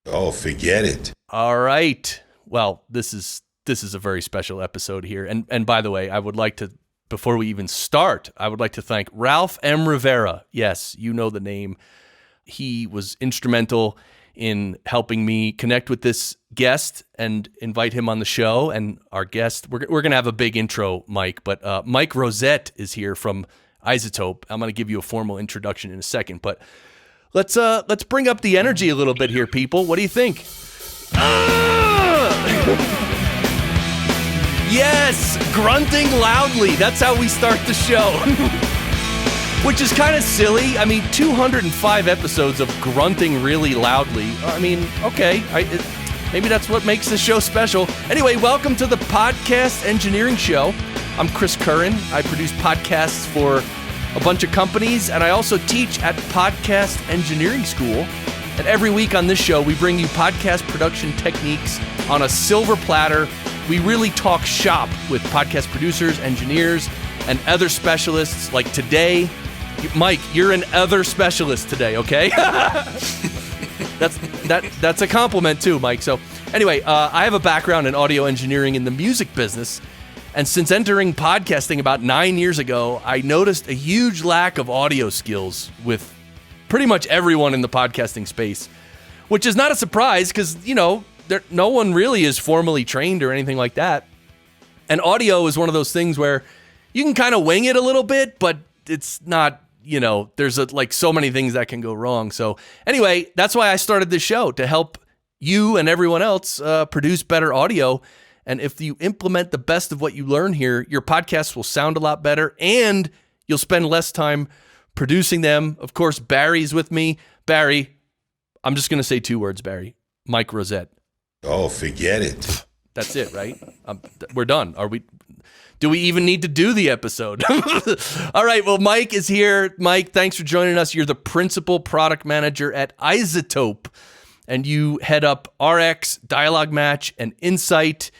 Oh, forget it. All right. Well, this is a very special episode here. And by the way, I would like to, before we even start, I would like to thank Ralph M. Rivera. Yes, you know the name. He was instrumental in helping me connect with this guest and invite him on the show. And our guest, we're going to have a big intro, Mike, but Mike Rozett is here from iZotope. I'm going to give you a formal introduction in a second, but let's bring up the energy a little bit here, people. What do you think? Yes, grunting loudly. That's how we start the show. Which is kind of silly. I mean, 205 episodes of grunting really loudly. I mean, okay, maybe that's what makes the show special. Anyway, welcome to the Podcast Engineering Show. I'm Chris Curran. I produce podcasts for a bunch of companies, and I also teach at Podcast Engineering School. And every week on this show, we bring you podcast production techniques on a silver platter. We really talk shop with podcast producers, engineers, and other specialists. Like today, Mike, you're an other specialist today, okay? That's a compliment too, Mike. So anyway, I have a background in audio engineering in the music business. And since entering podcasting about 9 years ago, I noticed a huge lack of audio skills with pretty much everyone in the podcasting space, which is not a surprise because, no one really is formally trained or anything like that. And audio is one of those things where you can kind of wing it a little bit, but it's not, there's so many things that can go wrong. So anyway, that's why I started this show, to help you and everyone else produce better audio. And if you implement the best of what you learn here, your podcasts will sound a lot better and you'll spend less time producing them. Of course, Barry's with me. Barry, I'm just going to say two words, Barry. Mike Rozett. Oh, forget it. That's it, right? We're done. Do we even need to do the episode? All right, well, Mike is here. Mike, thanks for joining us. You're the principal product manager at iZotope, and you head up RX, Dialogue Match, and Insight.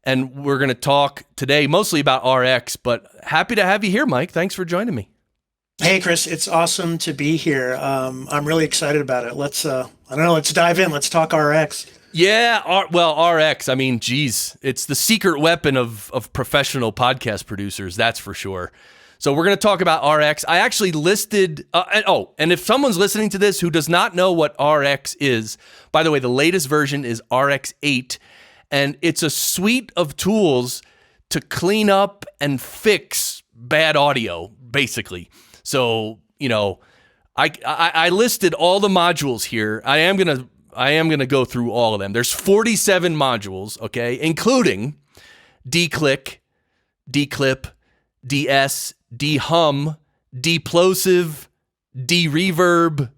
And we're going to talk today mostly about RX, but happy to have you here, Mike. Thanks for joining me. Hey, Chris, it's awesome to be here. I'm really excited about it. Let's dive in. Let's talk RX. Yeah, RX, I mean, geez, it's the secret weapon of professional podcast producers, that's for sure. So we're going to talk about RX. I actually listed, and if someone's listening to this who does not know what RX is, by the way, the latest version is RX 8, and it's a suite of tools to clean up and fix bad audio, basically. So, I listed all the modules here. I am gonna go through all of them. There's 47 modules, okay, including DClick, DClip, DS, DHum, De-plosive, De-reverb,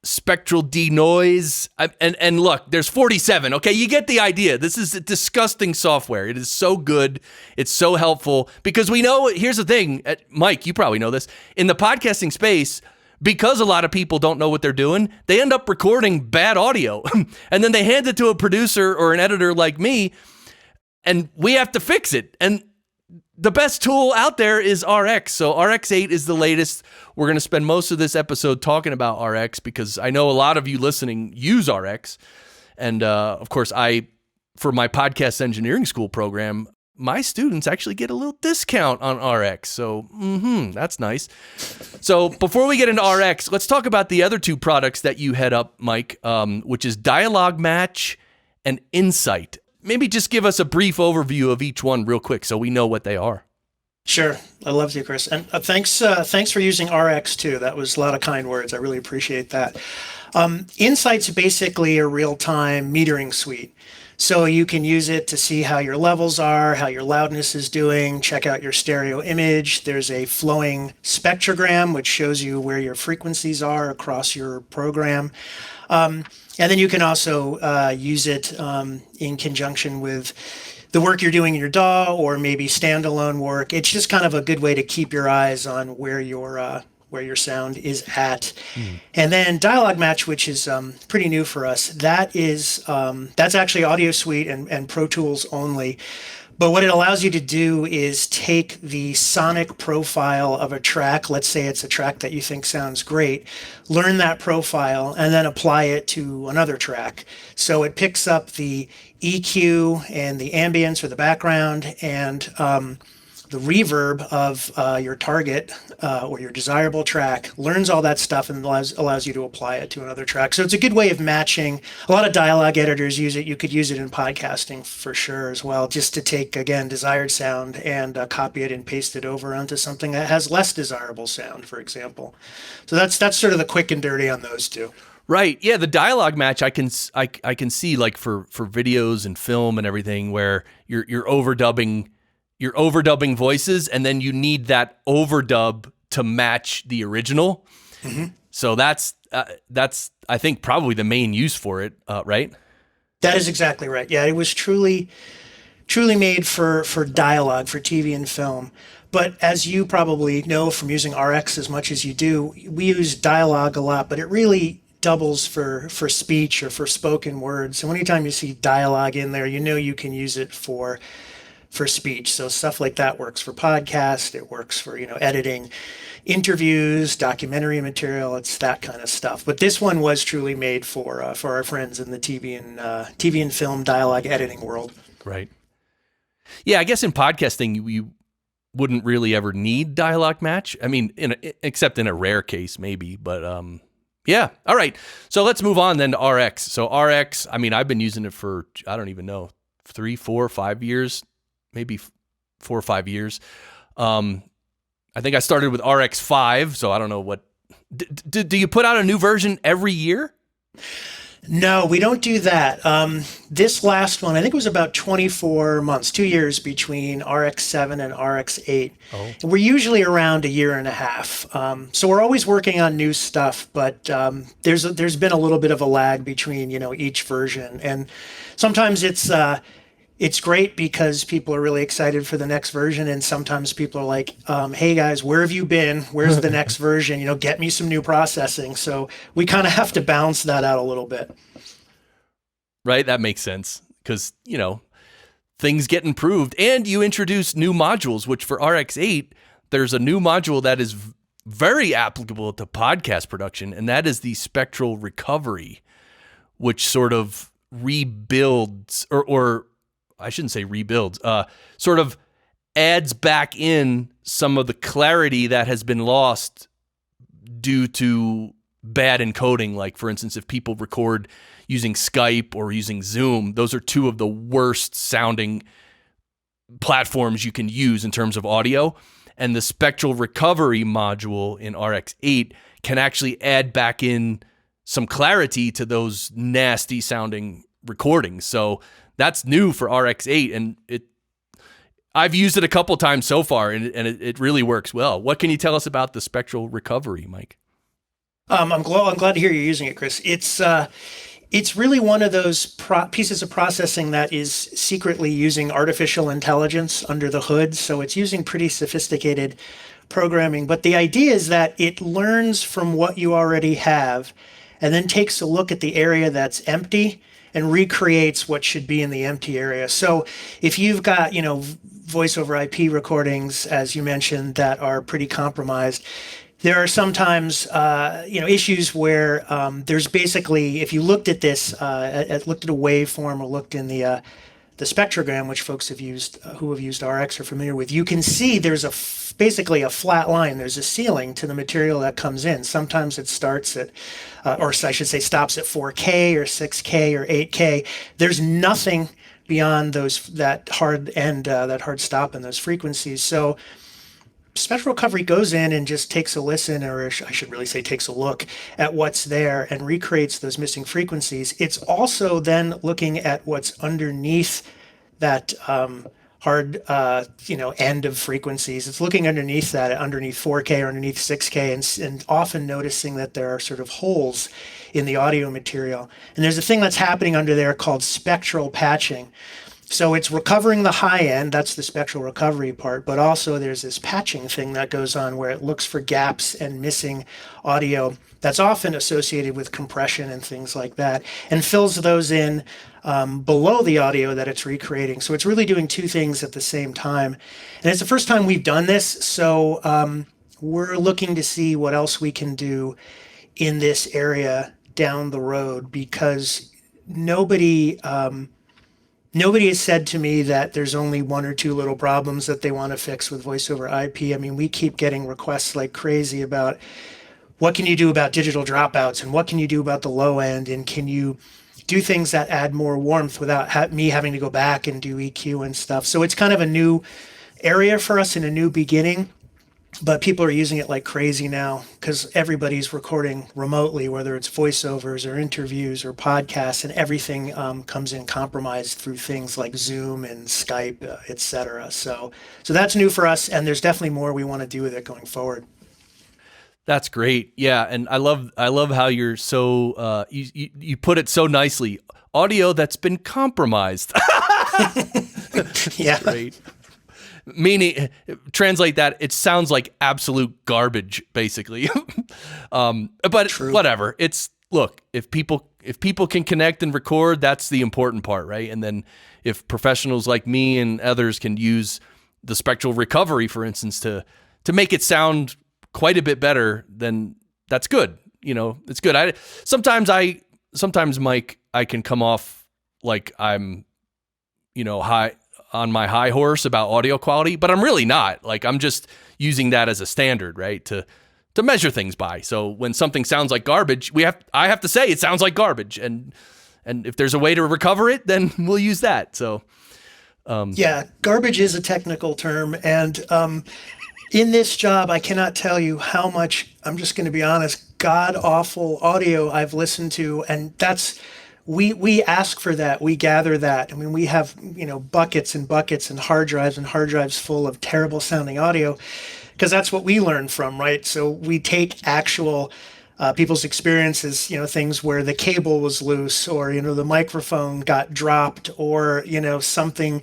Spectral De-noise, and look, there's 47, okay? You get the idea. This is disgusting software. It is so good. It's so helpful because we know, here's the thing, Mike, you probably know this, in the podcasting space, because a lot of people don't know what they're doing, they end up recording bad audio and then they hand it to a producer or an editor like me and we have to fix it. And the best tool out there is RX. So RX 8 is the latest. We're going to spend most of this episode talking about RX because I know a lot of you listening use RX. And of course, for my podcast engineering school program, my students actually get a little discount on RX. So that's nice. So before we get into RX, let's talk about the other two products that you head up, Mike, which is Dialogue Match and Insight. Maybe just give us a brief overview of each one real quick so we know what they are. Sure. I love you, Chris. And thanks for using RX too. That was a lot of kind words. I really appreciate that. Insight's basically a real-time metering suite. So you can use it to see how your levels are, how your loudness is doing, check out your stereo image. There's a flowing spectrogram, which shows you where your frequencies are across your program. And then you can also use it in conjunction with the work you're doing in your DAW or maybe standalone work. It's just kind of a good way to keep your eyes on where your sound is at. And then Dialogue Match, which is pretty new for us, that's actually Audio Suite and Pro Tools only. But what it allows you to do is take the sonic profile of a track. Let's say it's a track that you think sounds great. Learn that profile and then apply it to another track. So it picks up the EQ and the ambience or the background and the reverb of your target or your desirable track, learns all that stuff and allows you to apply it to another track. So it's a good way of matching. A lot of dialogue editors use it. You could use it in podcasting for sure as well, just to take, again, desired sound and copy it and paste it over onto something that has less desirable sound, for example. So that's sort of the quick and dirty on those two. Right. Yeah, the dialogue match I can see, like for videos and film and everything, where you're overdubbing voices, and then you need that overdub to match the original. Mm-hmm. So that's I think probably the main use for it, right? That is exactly right. Yeah, it was truly made for dialogue, for TV and film. But as you probably know from using RX as much as you do, we use dialogue a lot, but it really doubles for speech or for spoken words. So anytime you see dialogue in there, you know you can use it for speech. So stuff like that works for podcast. It works for, editing interviews, documentary material. It's that kind of stuff. But this one was truly made for our friends in the TV and film dialogue editing world. Right. Yeah, I guess in podcasting, you wouldn't really ever need dialogue match. I mean, except in a rare case, maybe. But yeah. All right. So let's move on then to RX. So RX, I mean, I've been using it for, I don't even know, 3, 4, 5 years. Maybe 4 or 5 years. I think I started with RX5, so I don't know what. Do you put out a new version every year? No, we don't do that. This last one, I think it was about 24 months, 2 years between RX7 and RX8. Oh. We're usually around a year and a half. So we're always working on new stuff, but there's been a little bit of a lag between, each version. And sometimes it's great because people are really excited for the next version, and sometimes people are like, hey guys, where have you been? Where's the next version? Get me some new processing. So we kind of have to balance that out a little bit. Right, that makes sense because, things get improved, and you introduce new modules, which for RX8, there's a new module that is very applicable to podcast production, and that is the Spectral Recovery, which sort of rebuilds or I shouldn't say rebuilds, sort of adds back in some of the clarity that has been lost due to bad encoding. Like, for instance, if people record using Skype or using Zoom, those are two of the worst sounding platforms you can use in terms of audio. And the Spectral Recovery module in RX8 can actually add back in some clarity to those nasty sounding recordings. So that's new for RX8, and I've used it a couple times so far, and it really works well. What can you tell us about the Spectral Recovery, Mike? I'm glad to hear you're using it, Chris. It's really one of those pieces of processing that is secretly using artificial intelligence under the hood. So it's using pretty sophisticated programming. But the idea is that it learns from what you already have and then takes a look at the area that's empty and recreates what should be in the empty area. So if you've got, voice over IP recordings, as you mentioned, that are pretty compromised, there are sometimes, issues where there's basically, if you looked at this, looked at a waveform or looked in the spectrogram, which folks have used, who have used RX are familiar with, you can see there's basically a flat line. There's a ceiling to the material that comes in. Sometimes it starts at, or I should say stops at 4K or 6K or 8K. There's nothing beyond that hard stop in those frequencies. So Spectral Recovery goes in and just takes a listen, or I should really say takes a look at what's there and recreates those missing frequencies. It's also then looking at what's underneath that hard, end of frequencies. It's looking underneath that, underneath 4K or underneath 6K, and often noticing that there are sort of holes in the audio material. And there's a thing that's happening under there called spectral patching. So it's recovering the high end, that's the spectral recovery part, but also there's this patching thing that goes on where it looks for gaps and missing audio that's often associated with compression and things like that, and fills those in below the audio that it's recreating. So it's really doing two things at the same time. And it's the first time we've done this, so we're looking to see what else we can do in this area down the road, because nobody has said to me that there's only one or two little problems that they want to fix with voice over IP. I mean, we keep getting requests like crazy about what can you do about digital dropouts, and what can you do about the low end, and can you do things that add more warmth without me having to go back and do EQ and stuff. So it's kind of a new area for us and a new beginning. But people are using it like crazy now because everybody's recording remotely, whether it's voiceovers or interviews or podcasts, and everything comes in compromised through things like Zoom and Skype, et cetera. So that's new for us, and there's definitely more we want to do with it going forward. That's great. Yeah, and I love how you're so you put it so nicely. Audio that's been compromised. Yeah. Great. Meaning, translate that, it sounds like absolute garbage, basically. But True. Whatever. Look, if people can connect and record, that's the important part, right? And then if professionals like me and others can use the spectral recovery, for instance, to make it sound quite a bit better, then that's good. It's good. Sometimes, Mike, I can come off like I'm, high on my high horse about audio quality, but I'm really not. Like, I'm just using that as a standard, right? To measure things by. So when something sounds like garbage, I have to say it sounds like garbage. And if there's a way to recover it, then we'll use that. So, yeah, garbage is a technical term. And, in this job, I cannot tell you how much, I'm just going to be honest, god awful audio I've listened to. And we ask for that. We gather that. I mean, we have, buckets and buckets and hard drives full of terrible sounding audio, because that's what we learn from, right? So we take actual people's experiences, things where the cable was loose, or, the microphone got dropped, or, something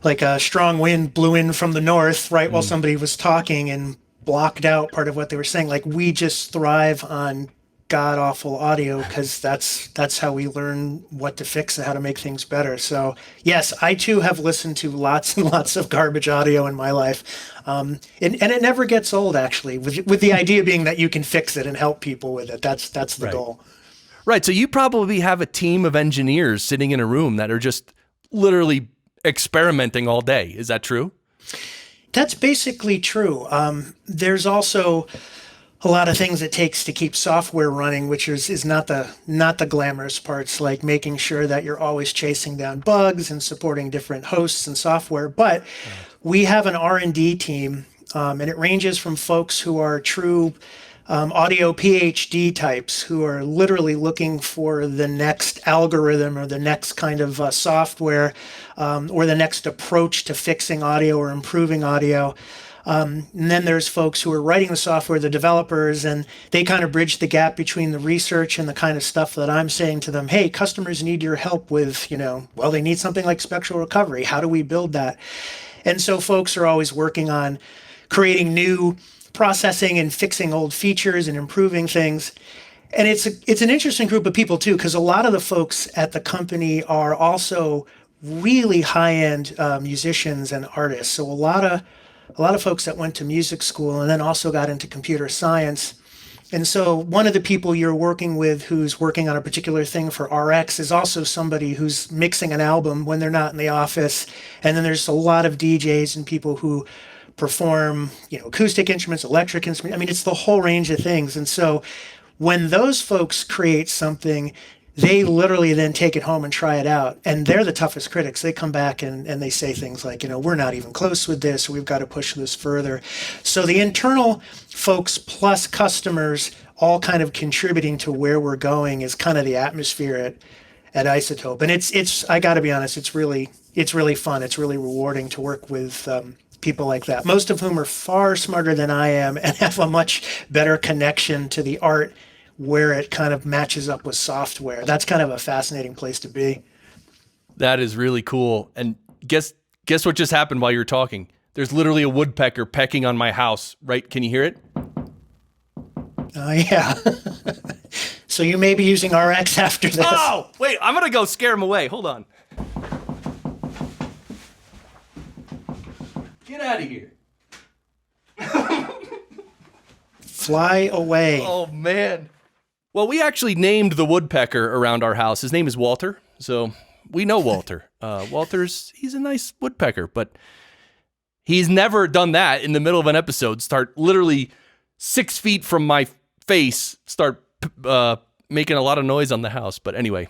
like a strong wind blew in from the north, right, while somebody was talking and blocked out part of what they were saying. Like, we just thrive on god awful audio because that's how we learn what to fix and how to make things better. So yes, I too have listened to lots and lots of garbage audio in my life, and it never gets old, actually, with the idea being that you can fix it and help people with it. That's the goal. Right. So you probably have a team of engineers sitting in a room that are just literally experimenting all day. Is that true? That's basically true. There's also a lot of things it takes to keep software running, which is not the glamorous parts, like making sure that you're always chasing down bugs and supporting different hosts and software. But we have an R&D team, and it ranges from folks who are true audio PhD types who are literally looking for the next algorithm or the next kind of software, or the next approach to fixing audio or improving audio. And then there's folks who are writing the software, the developers, and they kind of bridge the gap between the research and the kind of stuff that I'm saying to them, hey, customers need your help with, they need something like spectral recovery. How do we build that? And so folks are always working on creating new processing and fixing old features and improving things. And it's an interesting group of people too, because a lot of the folks at the company are also really high-end musicians and artists. So a lot of folks that went to music school and then also got into computer science. And so one of the people you're working with who's working on a particular thing for RX is also somebody who's mixing an album when they're not in the office. And then there's a lot of DJs and people who perform, acoustic instruments, electric instruments. I mean, it's the whole range of things. And so when those folks create something, they literally then take it home and try it out. And they're the toughest critics. They come back and they say things like, we're not even close with this, or we've got to push this further. So the internal folks plus customers all kind of contributing to where we're going is kind of the atmosphere at iZotope. And it's I got to be honest, it's really fun. It's really rewarding to work with people like that, most of whom are far smarter than I am and have a much better connection to the art where it kind of matches up with software. That's kind of a fascinating place to be. That is really cool. And guess what just happened while you were talking? There's literally a woodpecker pecking on my house, right? Can you hear it? Yeah. So you may be using RX after this. Oh, wait, I'm going to go scare him away. Hold on. Get out of here. Fly away. Oh, man. Well, we actually named the woodpecker around our house. His name is Walter, so we know Walter. He's a nice woodpecker, but he's never done that in the middle of an episode. Start literally 6 feet from my face, start making a lot of noise on the house. But anyway,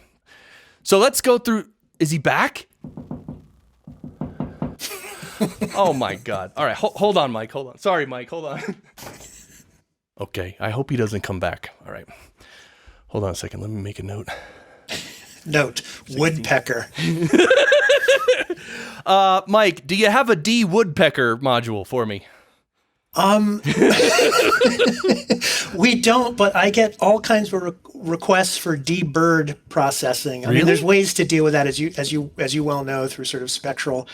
so let's go through. Is he back? Oh my God. All right. Hold on, Mike. Hold on. Sorry, Mike. Hold on. Okay. I hope he doesn't come back. All right. Hold on a second. Let me make a note. Note, woodpecker. Mike, do you have a de-woodpecker module for me? We don't, but I get all kinds of requests for de-bird processing. I mean, there's ways to deal with that, as you well know, through sort of spectral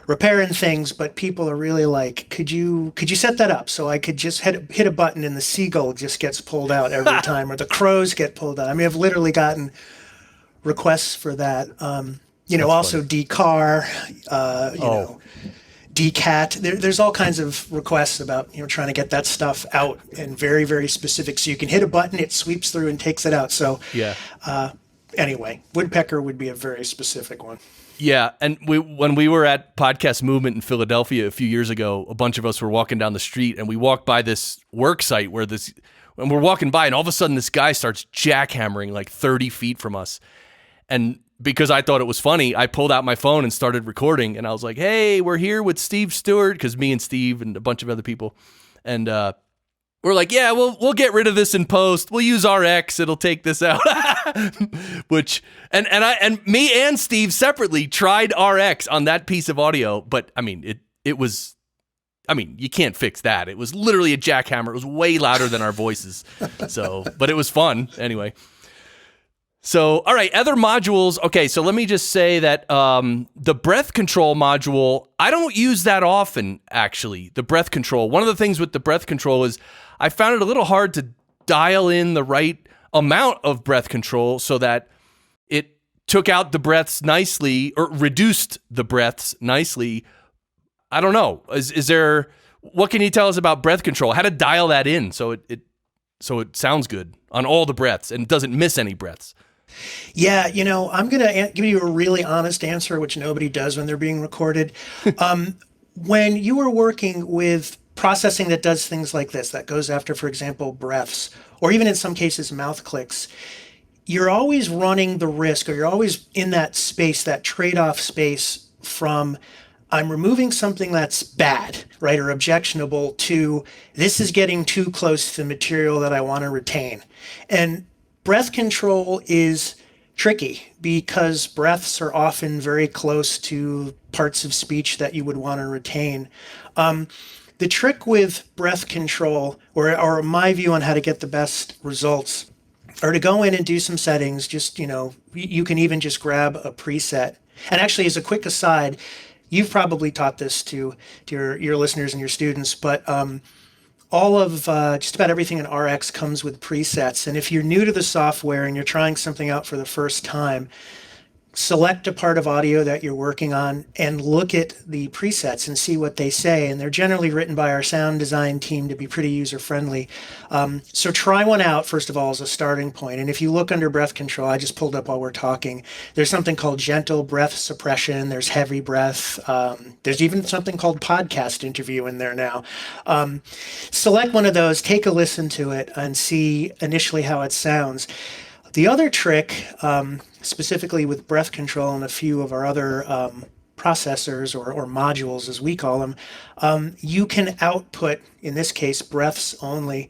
repair and things. But people are really like, could you set that up so I could just hit a button and the seagull just gets pulled out every time, or the crows get pulled out? I mean, I've literally gotten requests for that. Also de-car, know. DCAT. There's all kinds of requests about trying to get that stuff out and very, very specific. So you can hit a button, it sweeps through and takes it out. So yeah. Anyway, woodpecker would be a very specific one. Yeah, and when we were at Podcast Movement in Philadelphia a few years ago, a bunch of us were walking down the street and we walked by this work site and we're walking by and all of a sudden this guy starts jackhammering like 30 feet from us. And because I thought it was funny, I pulled out my phone and started recording. And I was like, hey, we're here with Steve Stewart, because me and Steve and a bunch of other people. And we're like, yeah, we'll get rid of this in post. We'll use RX. It'll take this out. And me and Steve separately tried RX on that piece of audio. But I mean, it was, you can't fix that. It was literally a jackhammer. It was way louder than our voices. But it was fun anyway. So, all right, other modules. Okay, so let me just say that the breath control module, I don't use that often, actually, the breath control. One of the things with the breath control is I found it a little hard to dial in the right amount of breath control so that it took out the breaths nicely or reduced the breaths nicely. I don't know. Is there, what can you tell us about breath control? How to dial that in so it sounds good on all the breaths and doesn't miss any breaths? Yeah, I'm going to give you a really honest answer, which nobody does when they're being recorded. When you are working with processing that does things like this, that goes after, for example, breaths, or even in some cases, mouth clicks, you're always running the risk, or you're always in that space, that trade-off space from I'm removing something that's bad, right, or objectionable, to this is getting too close to the material that I want to retain. And breath control is tricky because breaths are often very close to parts of speech that you would want to retain. The trick with breath control, or my view on how to get the best results, are to go in and do some settings. Just, you can even just grab a preset. And actually, as a quick aside, you've probably taught this to your listeners and your students, but all of just about everything in RX comes with presets. And if you're new to the software and you're trying something out for the first time, select a part of audio that you're working on and look at the presets and see what they say. And they're generally written by our sound design team to be pretty user-friendly. So try one out, first of all, as a starting point. And if you look under breath control, I just pulled up while we're talking, there's something called gentle breath suppression. There's heavy breath. There's even something called podcast interview in there now. Select one of those, take a listen to it, and see initially how it sounds. The other trick, specifically with breath control and a few of our other processors or modules, as we call them, you can output, in this case, breaths only.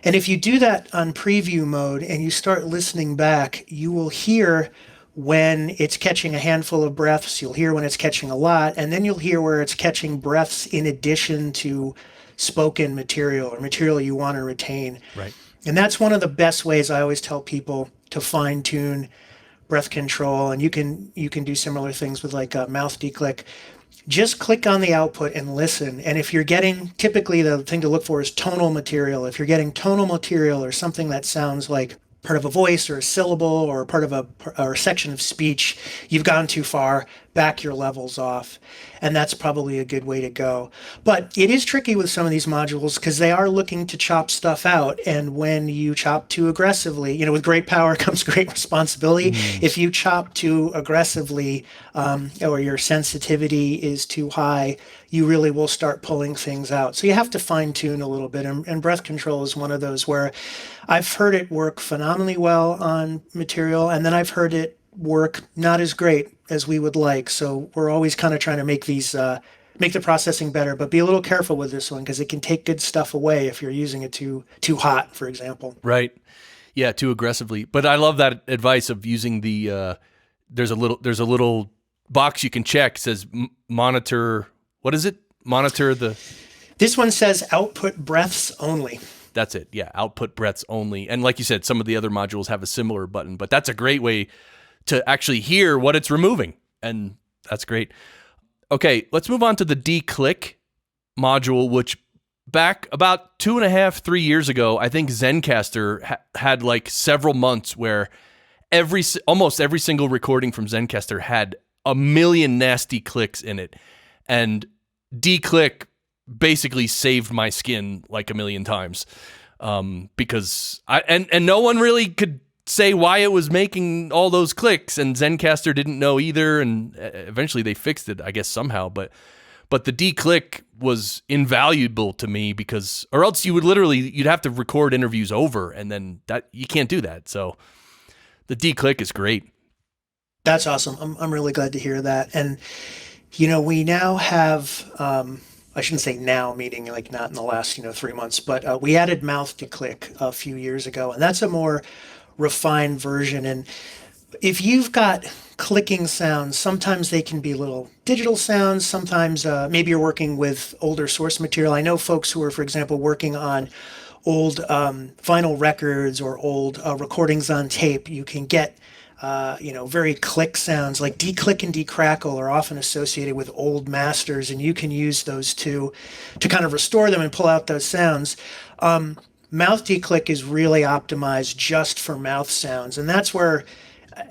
And if you do that on preview mode and you start listening back, you will hear when it's catching a handful of breaths, you'll hear when it's catching a lot, and then you'll hear where it's catching breaths in addition to spoken material or material you want to retain. Right. And that's one of the best ways I always tell people to fine-tune breath control, and you can do similar things with like a mouth declick. Just click on the output and listen. And if you're getting, typically the thing to look for is tonal material. If you're getting tonal material or something that sounds like part of a voice or a syllable or part of a section of speech, you've gone too far. Back your levels off, and that's probably a good way to go. But it is tricky with some of these modules because they are looking to chop stuff out, and when you chop too aggressively, with great power comes great responsibility. If you chop too aggressively, or your sensitivity is too high, you really will start pulling things out. So you have to fine tune a little bit, and breath control is one of those where I've heard it work phenomenally well on material, and then I've heard it work not as great as we would like. So we're always kind of trying to make these make the processing better, but be a little careful with this one because it can take good stuff away if you're using it too hot, for example. Right. Yeah, too aggressively. But I love that advice of using the there's a little box you can check, says monitor, what is it? Monitor the This one says output breaths only. That's it. Yeah, output breaths only. And like you said, some of the other modules have a similar button, but that's a great way to actually hear what it's removing. And that's great. Okay, let's move on to the DClick module, which back about 2.5, 3 years ago, I think Zencastr had like several months where almost every single recording from Zencastr had a million nasty clicks in it. And DClick basically saved my skin like a million times. Because no one really could say why it was making all those clicks, and Zencastr didn't know either, and eventually they fixed it, I guess, somehow. But the DClick was invaluable to me because, or else you'd have to record interviews over, and then that you can't do that. So the DClick is great. That's awesome. I'm really glad to hear that. And we now have I shouldn't say now, meaning like not in the last 3 months, but we added mouth declick a few years ago, and that's a more refined version. And if you've got clicking sounds, sometimes they can be little digital sounds. Sometimes maybe you're working with older source material. I know folks who are, for example, working on old vinyl records or old recordings on tape. You can get very click sounds like declick and decrackle are often associated with old masters, and you can use those to kind of restore them and pull out those sounds. Mouth declick is really optimized just for mouth sounds, and that's where,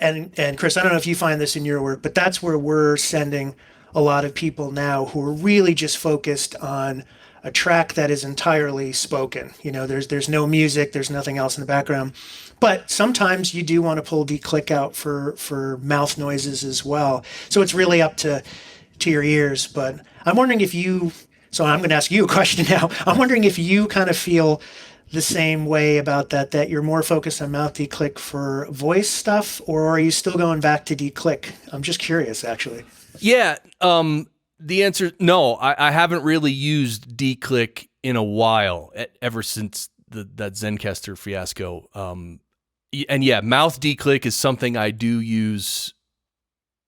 and Chris, I don't know if you find this in your work, but that's where we're sending a lot of people now who are really just focused on a track that is entirely spoken. There's no music, there's nothing else in the background. But sometimes you do want to pull declick out for mouth noises as well. So it's really up to your ears. But I'm wondering if so I'm going to ask you a question now. I'm wondering if you kind of feel the same way about that you're more focused on mouth declick for voice stuff, or are you still going back to declick? I'm just curious, actually. Yeah. The answer, no, I haven't really used declick in a while, ever since that Zencastr fiasco. And yeah, mouth declick is something I do use,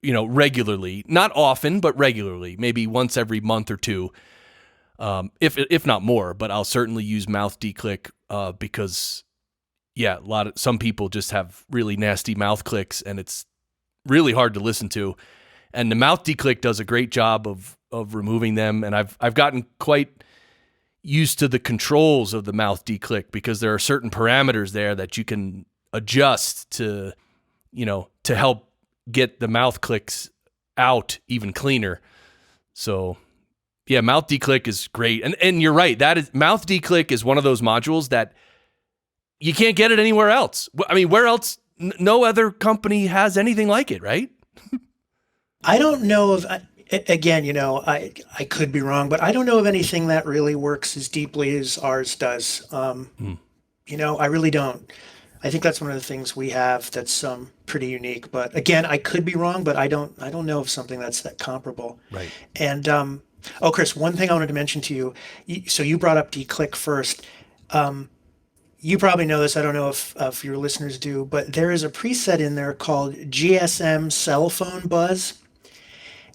regularly, not often, but regularly, maybe once every month or two. If not more, but I'll certainly use mouth declick, because yeah, some people just have really nasty mouth clicks and it's really hard to listen to. And the mouth declick does a great job of removing them. And I've gotten quite used to the controls of the mouth declick because there are certain parameters there that you can adjust to help get the mouth clicks out even cleaner. So yeah, mouth declick is great. And you're right. Mouth declick is one of those modules that you can't get it anywhere else. I mean, where else? No other company has anything like it, right? I don't know of, again, I could be wrong, but I don't know of anything that really works as deeply as ours does. I really don't. I think that's one of the things we have that's pretty unique. But again, I could be wrong, but I don't know of something that's that comparable. Right. And Chris, one thing I wanted to mention to you. So you brought up declick first. You probably know this. I don't know if your listeners do, but there is a preset in there called GSM Cell Phone Buzz.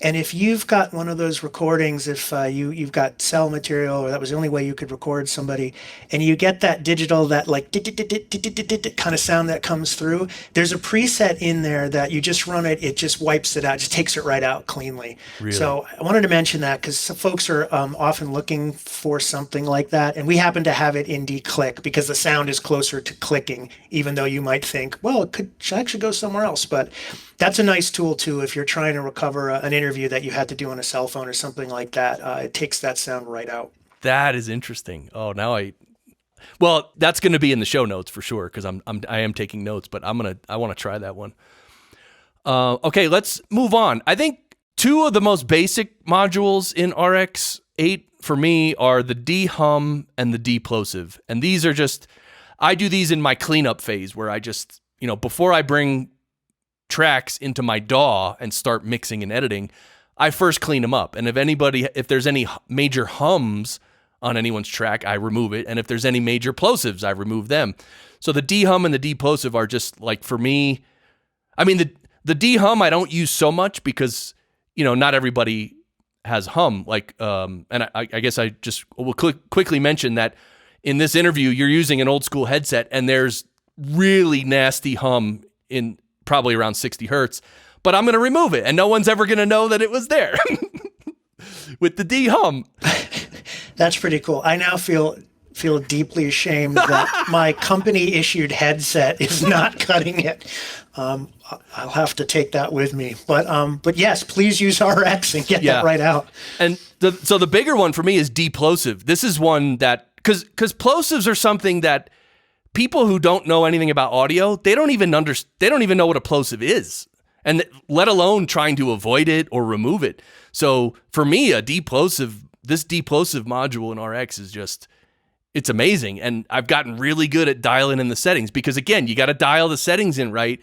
And if you've got one of those recordings, if you've got cell material, or that was the only way you could record somebody, and you get that digital, that like kind of sound that comes through, there's a preset in there that you just run it, it just wipes it out, just takes it right out cleanly. Really? So I wanted to mention that because folks are often looking for something like that, and we happen to have it in DClick because the sound is closer to clicking, even though you might think, well, it could actually go somewhere else. But that's a nice tool too if you're trying to recover an interview that you had to do on a cell phone or something like that. It takes that sound right out. That is interesting. Oh, well, that's going to be in the show notes for sure because I am taking notes, but I want to try that one. Okay, let's move on. I think two of the most basic modules in RX8 for me are the De-hum and the De-plosive. And these are just, I do these in my cleanup phase where I just, before I bring tracks into my DAW and start mixing and editing, I first clean them up. And if there's any major hums on anyone's track, I remove it. And if there's any major plosives, I remove them. So the De-hum and the De-plosive are just like, for me, I mean, the De-hum I don't use so much because, not everybody has hum. Like, and I guess I just will quickly mention that in this interview, you're using an old school headset and there's really nasty hum in probably around 60 hertz, but I'm going to remove it and no one's ever going to know that it was there with the De-hum. That's pretty cool. I now feel deeply ashamed that my company issued headset is not cutting it. I'll have to take that with me. But yes, please use RX and get that right out. And so the bigger one for me is De-plosive. This is one that, because plosives are something that people who don't know anything about audio, they don't even know what a plosive is, and let alone trying to avoid it or remove it. So for me, this De-plosive module in RX is just, it's amazing. And I've gotten really good at dialing in the settings because, again, you got to dial the settings in right,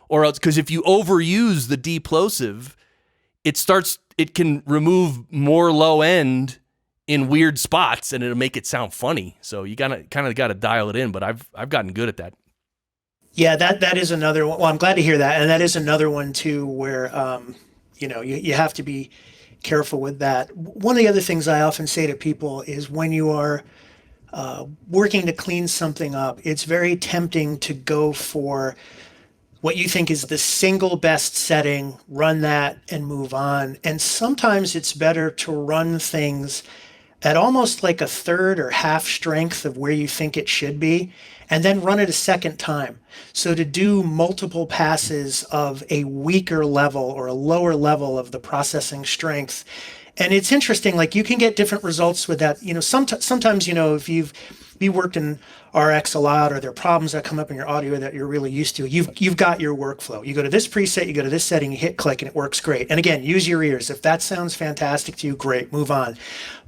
or else, because if you overuse the De-plosive, it can remove more low end in weird spots and it'll make it sound funny. So you kind of got to dial it in, but I've gotten good at that. Yeah, that is another one. Well, I'm glad to hear that. And that is another one too, where, you have to be careful with that. One of the other things I often say to people is when you are working to clean something up, it's very tempting to go for what you think is the single best setting, run that and move on. And sometimes it's better to run things at almost like a third or half strength of where you think it should be, and then run it a second time. So to do multiple passes of a weaker level or a lower level of the processing strength. And it's interesting, like you can get different results with that. Sometimes, if you worked in RX a lot, or there are problems that come up in your audio that you're really used to, you've got your workflow. You go to this preset, you go to this setting, you hit click, and it works great. And again, use your ears. If that sounds fantastic to you, great, move on.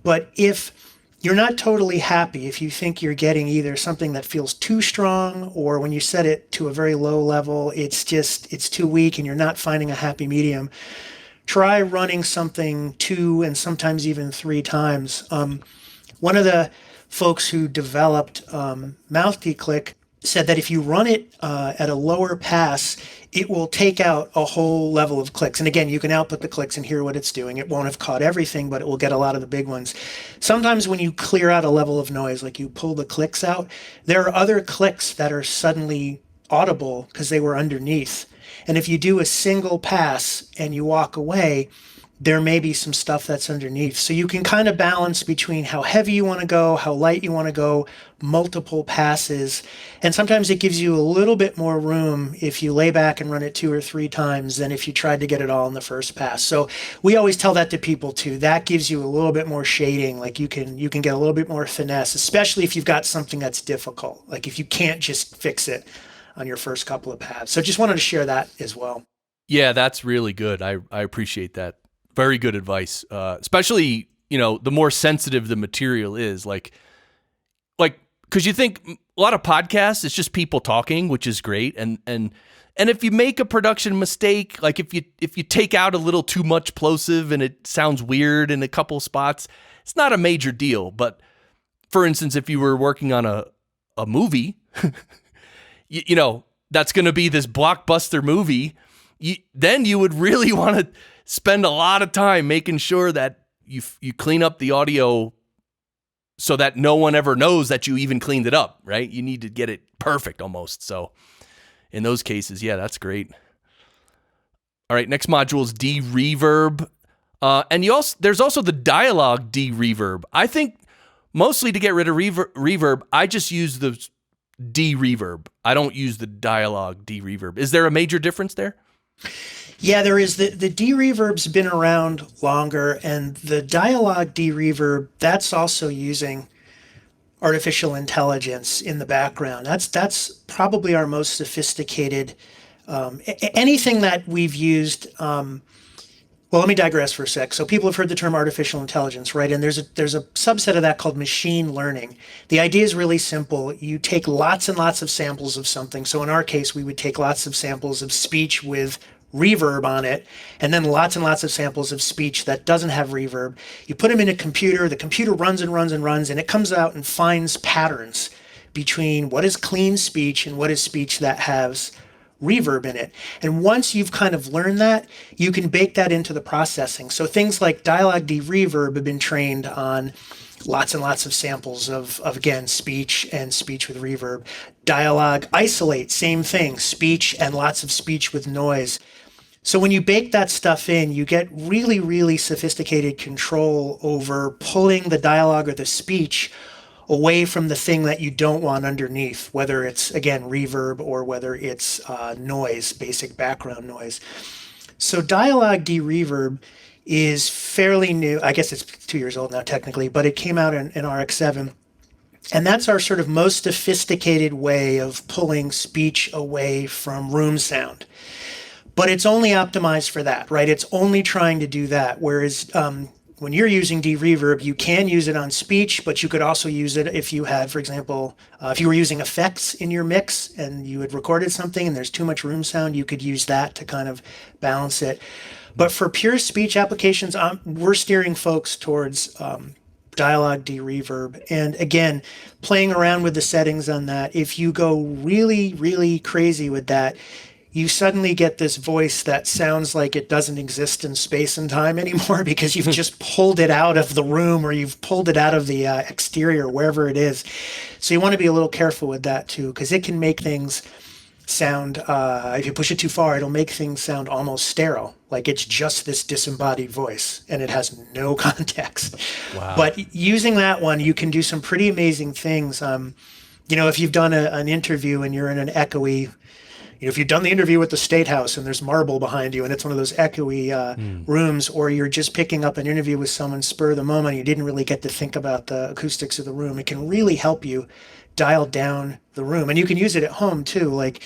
But if you're not totally happy, if you think you're getting either something that feels too strong, or when you set it to a very low level, it's too weak and you're not finding a happy medium, try running something 2 and sometimes even 3 times. One of the folks who developed Mouth DeClick said that if you run it at a lower pass, it will take out a whole level of clicks. And again, you can output the clicks and hear what it's doing. It won't have caught everything, but it will get a lot of the big ones. Sometimes when you clear out a level of noise, like you pull the clicks out, there are other clicks that are suddenly audible because they were underneath. And if you do a single pass and you walk away, there may be some stuff that's underneath. So you can kind of balance between how heavy you want to go, how light you want to go, multiple passes. And sometimes it gives you a little bit more room if you lay back and run it 2 or 3 times than if you tried to get it all in the first pass. So we always tell that to people too. That gives you a little bit more shading. Like you can get a little bit more finesse, especially if you've got something that's difficult. Like if you can't just fix it on your first couple of pads. So just wanted to share that as well. Yeah, that's really good. I appreciate that. Very good advice. Especially, the more sensitive the material is, like, because you think a lot of podcasts, it's just people talking, which is great. And if you make a production mistake, like if you take out a little too much plosive and it sounds weird in a couple spots, it's not a major deal. But for instance, if you were working on a movie, that's going to be this blockbuster movie, then you would really want to spend a lot of time making sure that you clean up the audio so that no one ever knows that you even cleaned it up, right? You need to get it perfect almost. So in those cases, yeah, that's great. All right, next module is De-reverb. And there's also the Dialogue De-reverb. I think mostly to get rid of reverb, I just use the De-reverb. I don't use the Dialogue De-reverb. Is there a major difference there? Yeah, there is. The De-reverb's been around longer, and the Dialogue De-reverb, that's also using artificial intelligence in the background. That's probably our most sophisticated. Anything that we've used. Well, let me digress for a sec. So people have heard the term artificial intelligence, right? And there's a subset of that called machine learning. The idea is really simple. You take lots and lots of samples of something. So in our case, we would take lots of samples of speech with reverb on it, and then lots and lots of samples of speech that doesn't have reverb. You put them in a computer, the computer runs and runs and runs, and it comes out and finds patterns between what is clean speech and what is speech that has reverb in it. And once you've kind of learned that, you can bake that into the processing. So things like Dialogue De-reverb have been trained on lots and lots of samples of again, speech and speech with reverb. Dialogue Isolate, same thing, speech and lots of speech with noise. So when you bake that stuff in, you get really, really sophisticated control over pulling the dialogue or the speech away from the thing that you don't want underneath, whether it's, again, reverb or whether it's noise, basic background noise. So Dialogue De-reverb is fairly new. I guess it's 2 years old now technically, but it came out in RX7. And that's our sort of most sophisticated way of pulling speech away from room sound. But it's only optimized for that, right? It's only trying to do that. Whereas when you're using De-reverb, you can use it on speech, but you could also use it if you had, for example, if you were using effects in your mix and you had recorded something and there's too much room sound, you could use that to kind of balance it. But for pure speech applications, we're steering folks towards Dialogue De-reverb. And again, playing around with the settings on that, if you go really, really crazy with that, you suddenly get this voice that sounds like it doesn't exist in space and time anymore because you've just pulled it out of the room or you've pulled it out of the exterior, wherever it is. So you want to be a little careful with that too, because it can make things sound, if you push it too far, it'll make things sound almost sterile. Like it's just this disembodied voice and it has no context. Wow. But using that one, you can do some pretty amazing things. If you've done an interview and you're in an echoey, if you've done the interview with the State House and there's marble behind you and it's one of those echoey rooms, or you're just picking up an interview with someone spur of the moment, you didn't really get to think about the acoustics of the room, it can really help you dial down the room. And you can use it at home too. Like,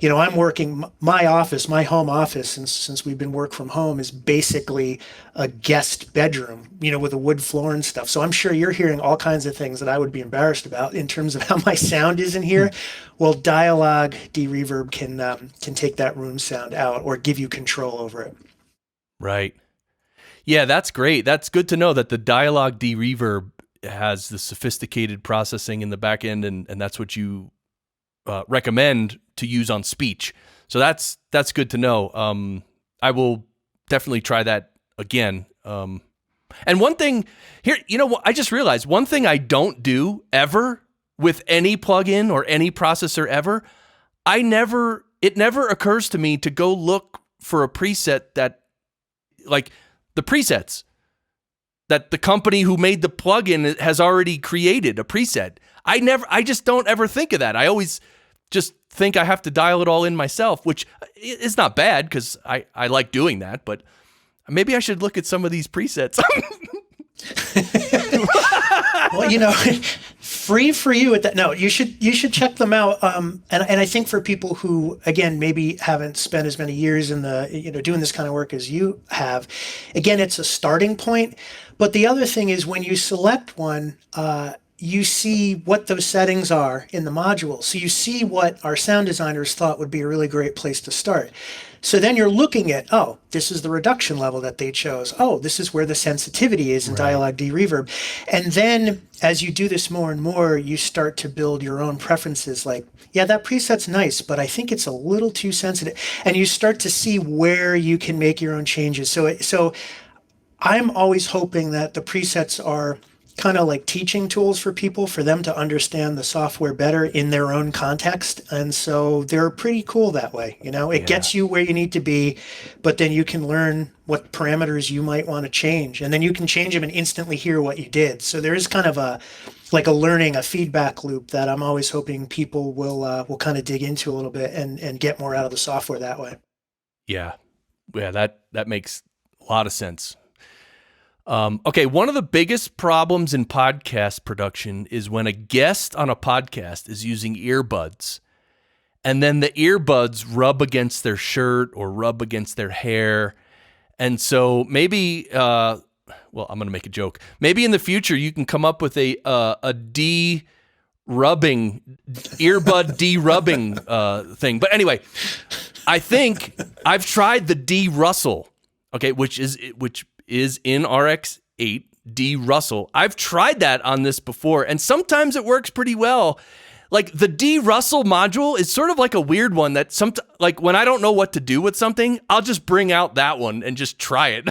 I'm working, my home office, and since we've been work from home, is basically a guest bedroom, with a wood floor and stuff. So I'm sure you're hearing all kinds of things that I would be embarrassed about in terms of how my sound is in here. Well, Dialogue De-reverb can take that room sound out or give you control over it. Right. Yeah, that's great. That's good to know that the Dialogue De-reverb has the sophisticated processing in the back end, and that's what you recommend to use on speech. So that's good to know. I will definitely try that again. And one thing here, I just realized one thing I don't do ever with any plugin or any processor ever, it never occurs to me to go look for a preset that, like the presets that the company who made the plugin has already created a preset. I just don't ever think of that. I always just think I have to dial it all in myself, which is not bad because I like doing that, but maybe I should look at some of these presets. Well, free for you at that. No, you should check them out. And I think for people who, again, maybe haven't spent as many years in the, doing this kind of work as you have, again, it's a starting point. But the other thing is when you select one, you see what those settings are in the module. So you see what our sound designers thought would be a really great place to start. So then you're looking at, oh, this is the reduction level that they chose. Oh, this is where the sensitivity is in Dialogue De-reverb. And then as you do this more and more, you start to build your own preferences. Like, yeah, that preset's nice, but I think it's a little too sensitive. And you start to see where you can make your own changes. So I'm always hoping that the presets are kind of like teaching tools for people, for them to understand the software better in their own context. And so they're pretty cool that way. It gets you where you need to be, but then you can learn what parameters you might want to change. And then you can change them and instantly hear what you did. So there is kind of a feedback loop that I'm always hoping people will kind of dig into a little bit and get more out of the software that way. Yeah. That makes a lot of sense. Okay, one of the biggest problems in podcast production is when a guest on a podcast is using earbuds, and then the earbuds rub against their shirt or rub against their hair. And so maybe, I'm going to make a joke. Maybe in the future you can come up with a earbud de-rubbing thing. But anyway, I think I've tried the De-rustle, okay, which is in RX8, De-rustle. I've tried that on this before, and sometimes it works pretty well. Like the De-rustle module is sort of like a weird one that like when I don't know what to do with something, I'll just bring out that one and just try it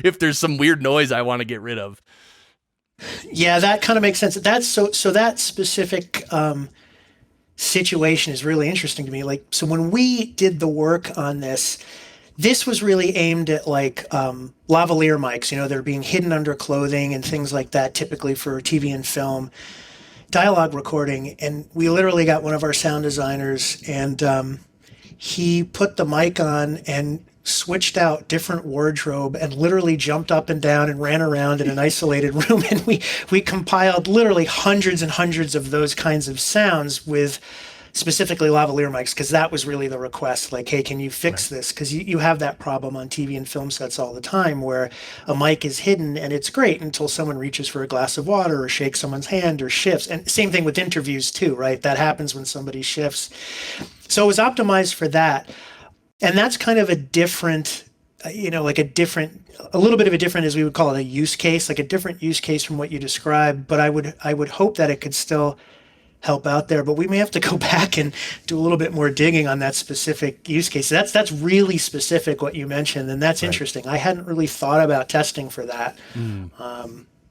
if there's some weird noise I want to get rid of. Yeah, that kind of makes sense. That's so that specific situation is really interesting to me. Like, so when we did the work on this was really aimed at like lavalier mics, they're being hidden under clothing and things like that, typically for TV and film dialogue recording. And we literally got one of our sound designers, and he put the mic on and switched out different wardrobe and literally jumped up and down and ran around in an isolated room. And we compiled literally hundreds and hundreds of those kinds of sounds with specifically lavalier mics, because that was really the request. Like, hey, can you fix this? Because you have that problem on TV and film sets all the time where a mic is hidden and it's great until someone reaches for a glass of water or shakes someone's hand or shifts. And same thing with interviews too, right? That happens when somebody shifts. So it was optimized for that. And that's kind of a different, a little bit of a different, as we would call it, a use case, like a different use case from what you described. But I would hope that it could still help out there, but we may have to go back and do a little bit more digging on that specific use case. That's really specific what you mentioned, and that's interesting. I hadn't really thought about testing for that.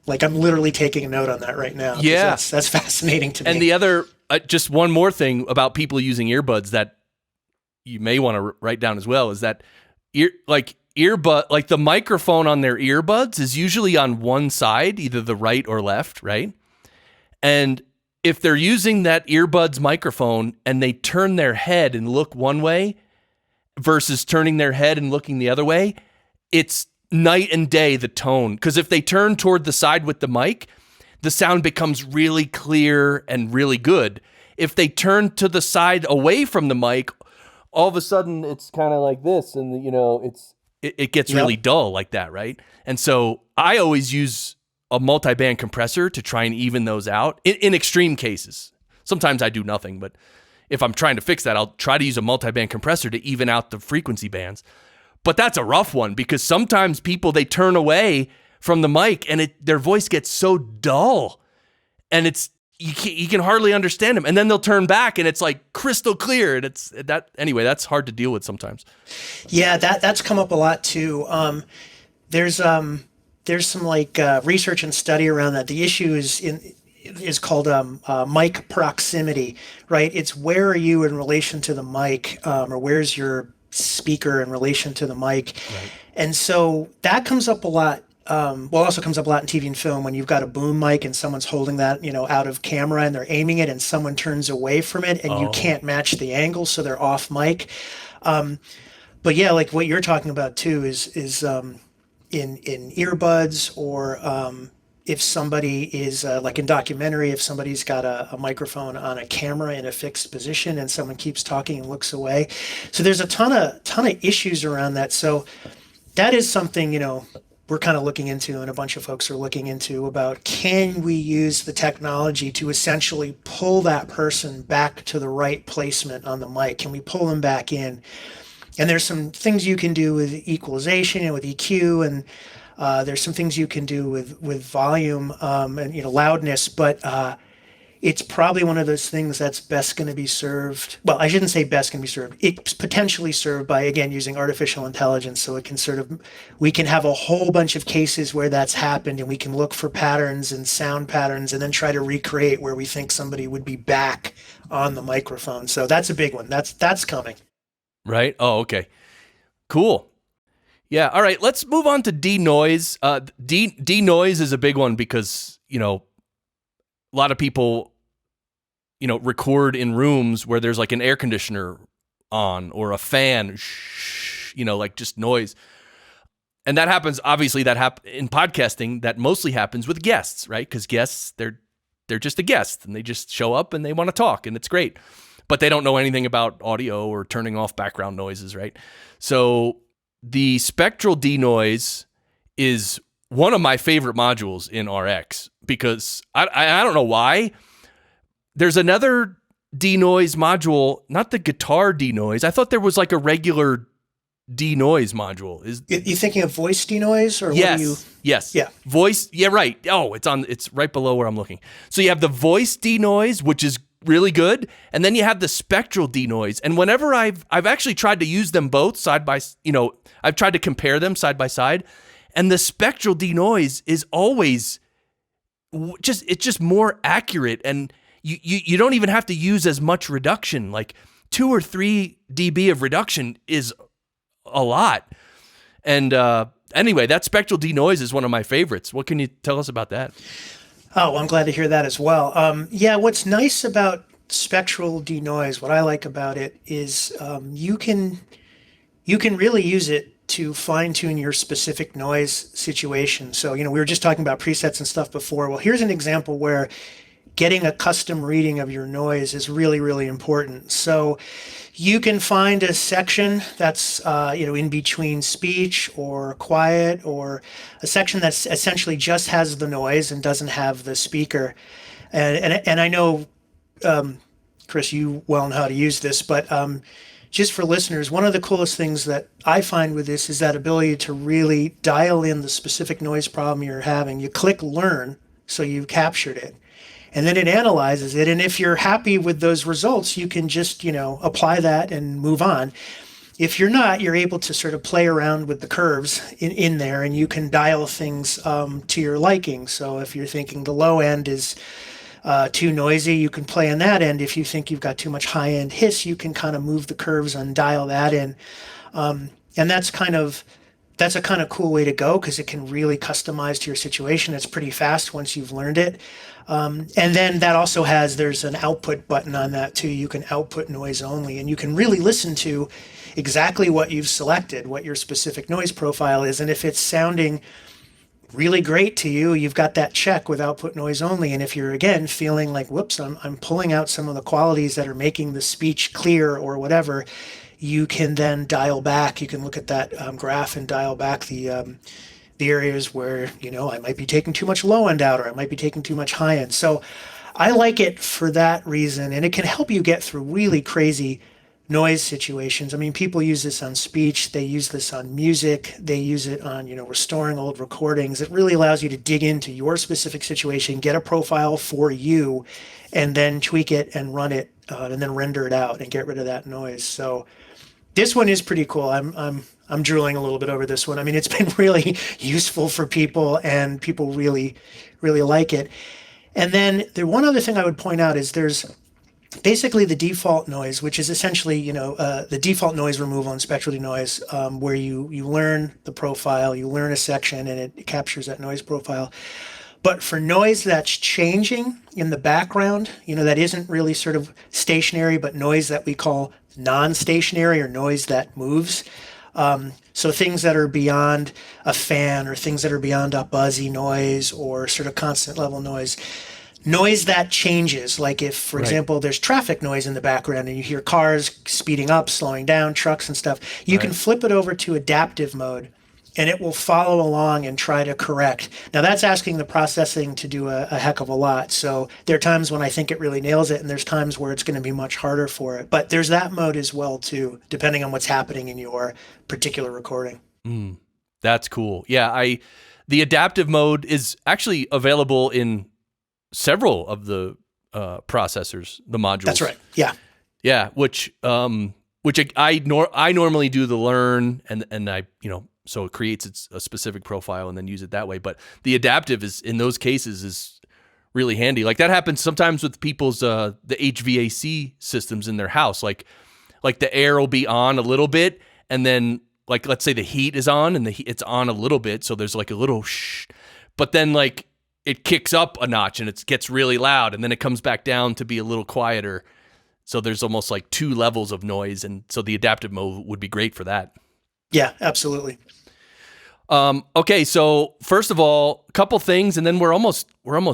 Like, I'm literally taking a note on that right now. Yeah, that's fascinating to me. And the other, just one more thing about people using earbuds that you may want to write down as well is that earbud, like the microphone on their earbuds is usually on one side, either the right or left, right? And if they're using that earbuds microphone and they turn their head and look one way versus turning their head and looking the other way, it's night and day, the tone. Because if they turn toward the side with the mic, the sound becomes really clear and really good. If they turn to the side away from the mic, all of a sudden it's kind of like this, and it gets really dull like that, right? And so I always use a multi-band compressor to try and even those out in extreme cases. Sometimes I do nothing, but if I'm trying to fix that, I'll try to use a multi-band compressor to even out the frequency bands. But that's a rough one, because sometimes people, they turn away from the mic and their voice gets so dull, and you can hardly understand them. And then they'll turn back and it's like crystal clear. And that's hard to deal with sometimes. Yeah, that's come up a lot too. There's some like research and study around that. The issue is called mic proximity, right? It's where are you in relation to the mic, or where's your speaker in relation to the mic? Right. And so that comes up a lot. Also comes up a lot in TV and film when you've got a boom mic and someone's holding that, out of camera and they're aiming it and someone turns away from it and you can't match the angle, so they're off mic. But yeah, like what you're talking about too is in earbuds, or if somebody is like in documentary, if somebody's got a microphone on a camera in a fixed position and someone keeps talking and looks away. So there's a ton of issues around that. So that is something, we're kind of looking into, and a bunch of folks are looking into, about can we use the technology to essentially pull that person back to the right placement on the mic? Can we pull them back in? And there's some things you can do with equalization and with EQ, and there's some things you can do with volume and loudness, but it's probably one of those things that's best going to be served. Well, I shouldn't say best going to be served. It's potentially served by, again, using artificial intelligence. So it can we can have a whole bunch of cases where that's happened, and we can look for patterns and sound patterns and then try to recreate where we think somebody would be back on the microphone. So that's a big one. That's coming. Right? Oh, okay. Cool. Yeah. All right. Let's move on to denoise. Denoise is a big one because, a lot of people, record in rooms where there's like an air conditioner on or a fan, like just noise. And that happens, obviously, in podcasting, that mostly happens with guests, right? Because guests, they're just a guest and they just show up and they want to talk and it's great. But they don't know anything about audio or turning off background noises, right? So the spectral denoise is one of my favorite modules in RX because I don't know why. There's another denoise module, not the guitar denoise. I thought there was like a regular denoise module. You thinking of voice denoise, or yes, what do you? Yes, yeah, voice. Yeah, right. Oh, it's right below where I'm looking. So you have the voice denoise, which is really good, and then you have the spectral denoise. And whenever I've actually tried to use them both side by, I've tried to compare them side by side, and the spectral denoise is always just more accurate, and you don't even have to use as much reduction. Like 2 or 3 dB of reduction is a lot. And anyway, that spectral denoise is one of my favorites. What can you tell us about that? Oh, well, I'm glad to hear that as well. What's nice about spectral denoise, what I like about it is you can really use it to fine-tune your specific noise situation. So, we were just talking about presets and stuff before. Well, here's an example where getting a custom reading of your noise is really, really important. So you can find a section that's, in between speech or quiet, or a section that's essentially just has the noise and doesn't have the speaker. And I know, Chris, you well know how to use this, but just for listeners, one of the coolest things that I find with this is that ability to really dial in the specific noise problem you're having. You click learn, so you've captured it. And then it analyzes it. And if you're happy with those results, you can just, apply that and move on. If you're not, you're able to sort of play around with the curves in there, and you can dial things to your liking. So if you're thinking the low end is too noisy, you can play on that end. If you think you've got too much high end hiss, you can kind of move the curves and dial that in. And that's a kind of cool way to go because it can really customize to your situation. It's pretty fast once you've learned it. And then that also there's an output button on that too. You can output noise only, and you can really listen to exactly what you've selected, what your specific noise profile is. And if it's sounding really great to you, you've got that check with output noise only. And if you're, again, feeling like, whoops, I'm pulling out some of the qualities that are making the speech clear or whatever, you can then dial back. You can look at that graph and dial back the areas where, I might be taking too much low end out, or I might be taking too much high end. So I like it for that reason, and it can help you get through really crazy noise situations. I mean, people use this on speech, they use this on music, they use it on, restoring old recordings. It really allows you to dig into your specific situation, get a profile for you, and then tweak it and run it, and then render it out and get rid of that noise. So this one is pretty cool. I'm drooling a little bit over this one. I mean, it's been really useful for people, and people really, really like it. And then the one other thing I would point out is there's basically the default noise, which is essentially, the default noise removal and spectral denoise, where you learn the profile, you learn a section, and it captures that noise profile. But for noise that's changing in the background, that isn't really sort of stationary, but noise that we call non-stationary, or noise that moves. So things that are beyond a fan, or things that are beyond a buzzy noise, or sort of constant level noise that changes. Like if, for example, there's traffic noise in the background and you hear cars speeding up, slowing down, trucks and stuff, you can flip it over to adaptive mode. and it will follow along and try to correct. Now that's asking the processing to do a heck of a lot. So there are times when I think it really nails it, and there's times where it's going to be much harder for it. But there's that mode as well too, depending on what's happening in your particular recording. That's cool. Yeah, the adaptive mode is actually available in several of the processors, the modules. That's right. Yeah. Yeah, which I normally do the learn and I, so it creates a specific profile and then use it that way. But the adaptive is in those cases is really handy. Like that happens sometimes with people's the HVAC systems in their house. Like the air will be on a little bit, and then like let's say the heat is on and it's on a little bit, so there's like a little shh, but then like it kicks up a notch and it gets really loud, and then it comes back down to be a little quieter. So there's almost like 2 levels of noise, and so the adaptive mode would be great for that. Yeah, absolutely. Okay, so first of all, a couple things, and then we're almost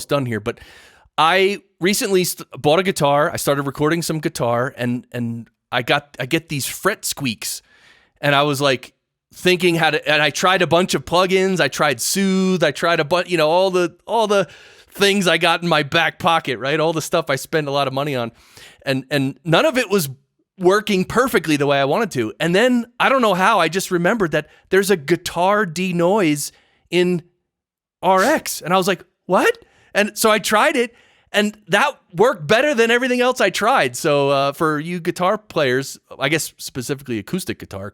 done here. But I recently bought a guitar. I started recording some guitar, and I get these fret squeaks, and I was like thinking and I tried a bunch of plugins. I tried Soothe. I tried all the things I got in my back pocket, right? All the stuff I spend a lot of money on, and none of it was working perfectly the way I wanted to. And then I don't know how, I just remembered that there's a guitar denoise in RX. And I was like, what? And so I tried it, and that worked better than everything else I tried. So for you guitar players, I guess specifically acoustic guitar,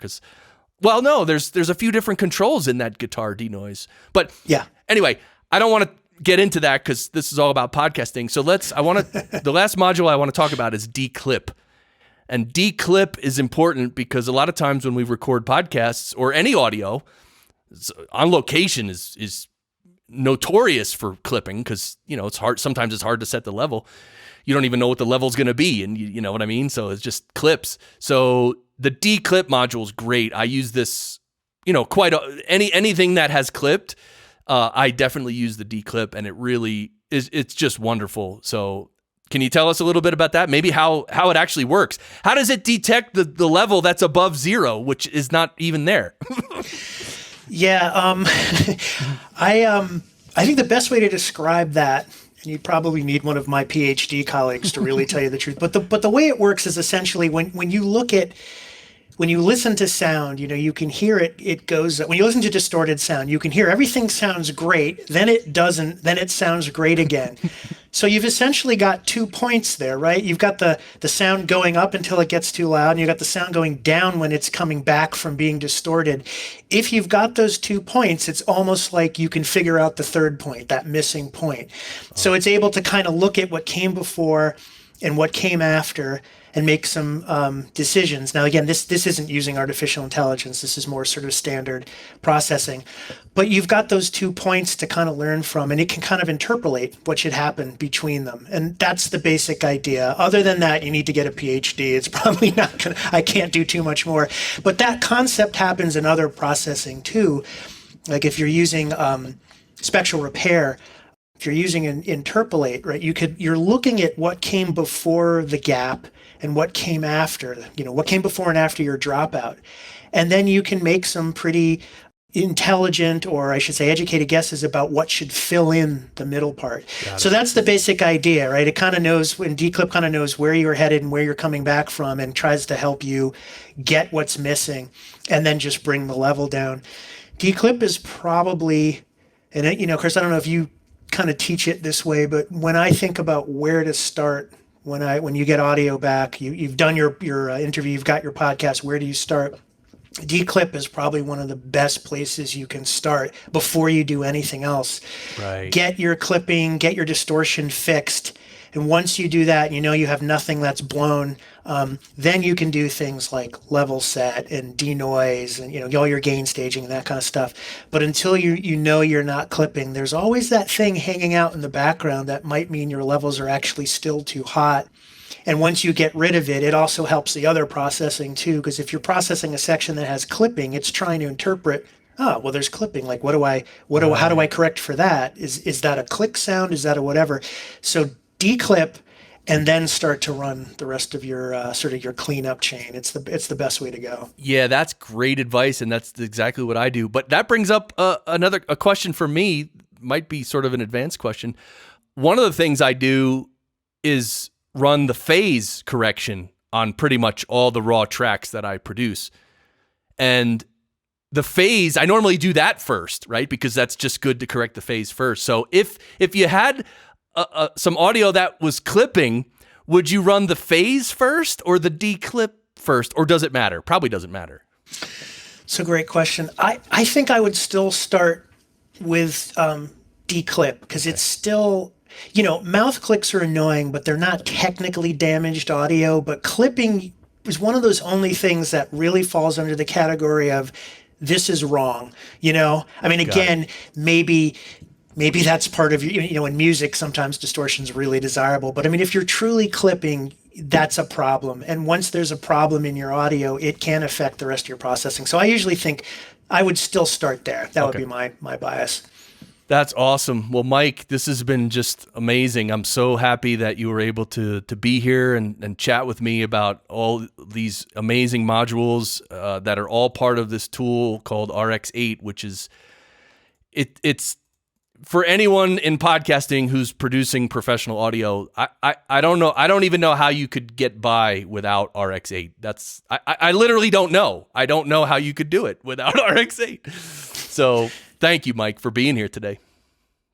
there's a few different controls in that guitar denoise. But yeah, anyway, I don't want to get into that because this is all about podcasting. So the last module I want to talk about is De-clip. And De-clip is important because a lot of times when we record podcasts or any audio, on location is notorious for clipping because, it's hard. Sometimes it's hard to set the level. You don't even know what the level's going to be, and you know what I mean? So it's just clips. So the De-clip module is great. I use this, anything that has clipped, I definitely use the De-clip, and it really is, it's just wonderful. So can you tell us a little bit about that? Maybe how it actually works. How does it detect the level that's above 0, which is not even there? Yeah, I think the best way to describe that, and you probably need one of my PhD colleagues to really tell you the truth, but the way it works is essentially when you listen to sound, you can hear it goes, when you listen to distorted sound, you can hear everything sounds great, then it doesn't, then it sounds great again. So you've essentially got 2 points there, right? You've got the sound going up until it gets too loud, and you've got the sound going down when it's coming back from being distorted. If you've got those 2 points, it's almost like you can figure out the third point, that missing point. So it's able to kind of look at what came before and what came after and make some decisions. Now, again, this isn't using artificial intelligence. This is more sort of standard processing. But you've got those 2 points to kind of learn from, and it can kind of interpolate what should happen between them. And that's the basic idea. Other than that, you need to get a PhD. It's probably not going to, I can't do too much more. But that concept happens in other processing too. Like if you're using spectral repair, if you're using an interpolate, right, you're looking at what came before the gap and what came after, what came before and after your dropout. And then you can make some pretty intelligent, or I should say educated guesses about what should fill in the middle part. So that's the basic idea, right? It kind of knows, when De-clip kind of knows where you're headed and where you're coming back from and tries to help you get what's missing and then just bring the level down. De-clip is probably, and Chris, I don't know if you kind of teach it this way, but when I think about where to start, when you get audio back, you've done your interview, you've got your podcast, where do you start? De-clip is probably one of the best places you can start before you do anything else. Right. Get your clipping, get your distortion fixed. And once you do that, you have nothing that's blown, then you can do things like level set and denoise and, all your gain staging and that kind of stuff. But until you're not clipping, there's always that thing hanging out in the background that might mean your levels are actually still too hot. And once you get rid of it, it also helps the other processing too, because if you're processing a section that has clipping, it's trying to interpret, oh, well, there's clipping. Like, how do I correct for that? Is that a click sound? Is that a whatever? So De-clip and then start to run the rest of your sort of your cleanup chain. It's the best way to go. Yeah, that's great advice, and that's exactly what I do. But that brings up a question for me, might be sort of an advanced question. One of the things I do is run the phase correction on pretty much all the raw tracks that I produce. And the phase, I normally do that first, right? Because that's just good to correct the phase first. So if you had some audio that was clipping, would you run the phase first or the declip first? Or does it matter? Probably doesn't matter. It's a great question. I think I would still start with declip, because it's still, mouth clicks are annoying, but they're not technically damaged audio. But clipping is one of those only things that really falls under the category of this is wrong. I mean, again, maybe that's part of, in music, sometimes distortion is really desirable. But I mean, if you're truly clipping, that's a problem. And once there's a problem in your audio, it can affect the rest of your processing. So I usually think I would still start there. That would be my bias. That's awesome. Well, Mike, this has been just amazing. I'm so happy that you were able to be here and chat with me about all these amazing modules that are all part of this tool called RX8, which is, it's for anyone in podcasting who's producing professional audio. I don't know. I don't even know how you could get by without RX8. I literally don't know. I don't know how you could do it without RX8. So thank you, Mike, for being here today.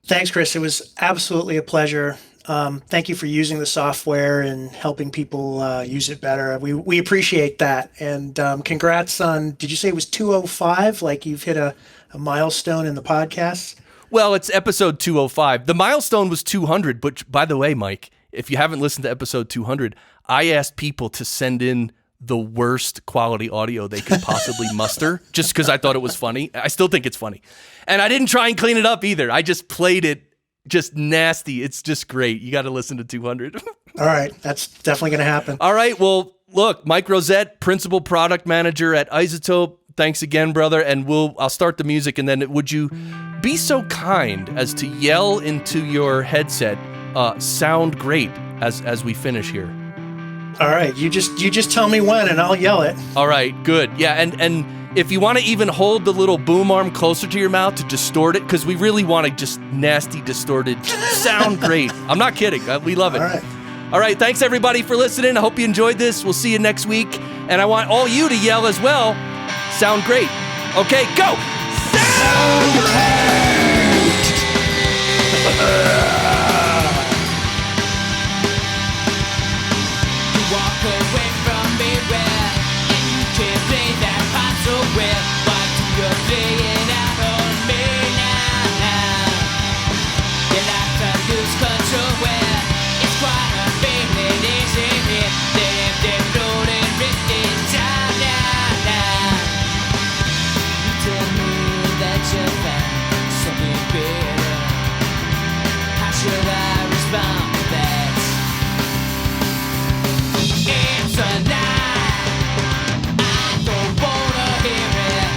Thanks, Chris. It was absolutely a pleasure. Thank you for using the software and helping people use it better. We appreciate that. And congrats on, did you say it was 205? Like you've hit a milestone in the podcast? Well, it's episode 205. The milestone was 200, but by the way, Mike, if you haven't listened to episode 200, I asked people to send in the worst quality audio they could possibly muster just because I thought it was funny. I still think it's funny. And I didn't try and clean it up either. I just played it just nasty. It's just great. You got to listen to 200. All right. That's definitely going to happen. All right. Well, look, Mike Rozett, Principal Product Manager at iZotope. Thanks again, brother. And I'll start the music, and then would you be so kind as to yell into your headset, sound great as we finish here. All right, you just tell me when, and I'll yell it. All right, good. Yeah, and if you want to even hold the little boom arm closer to your mouth to distort it, because we really want to just nasty, distorted, sound great. I'm not kidding. We love it. All right, thanks everybody for listening. I hope you enjoyed this. We'll see you next week. And I want all you to yell as well. Sound great. Okay, go. Sound great. Walk away from me where you can't play that part so well. Why do you play it out on me now? You like to lose control where it's quite a feeling, isn't it? They're floating, drifting down now. You tell me that you found something better. How should I respond to that? It's a lie. I don't wanna hear it.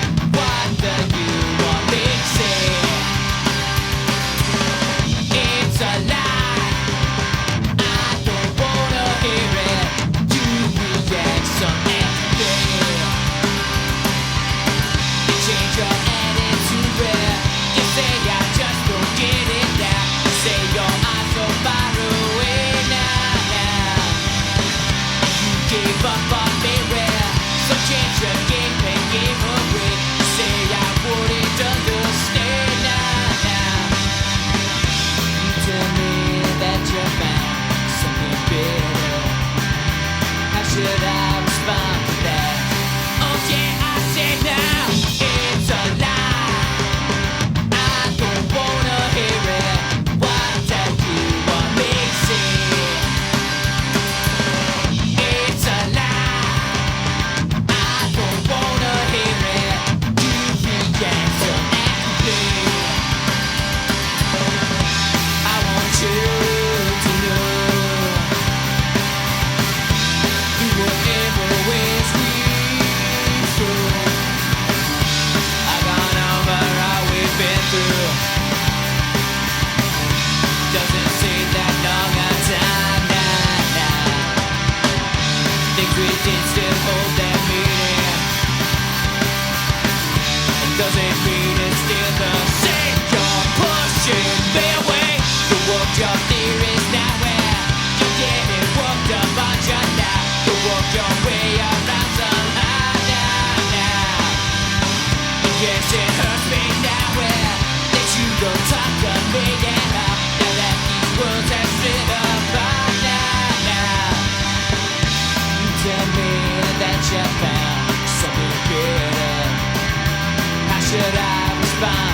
Does it mean it's still the same? You're pushing me away. You worked your theories now where you're getting worked up on your now. You work your way around somehow now. Yes, it hurts me now where that you don't talk to me now. Now that these words have split apart now. You tell me that you found something better. How should I respond?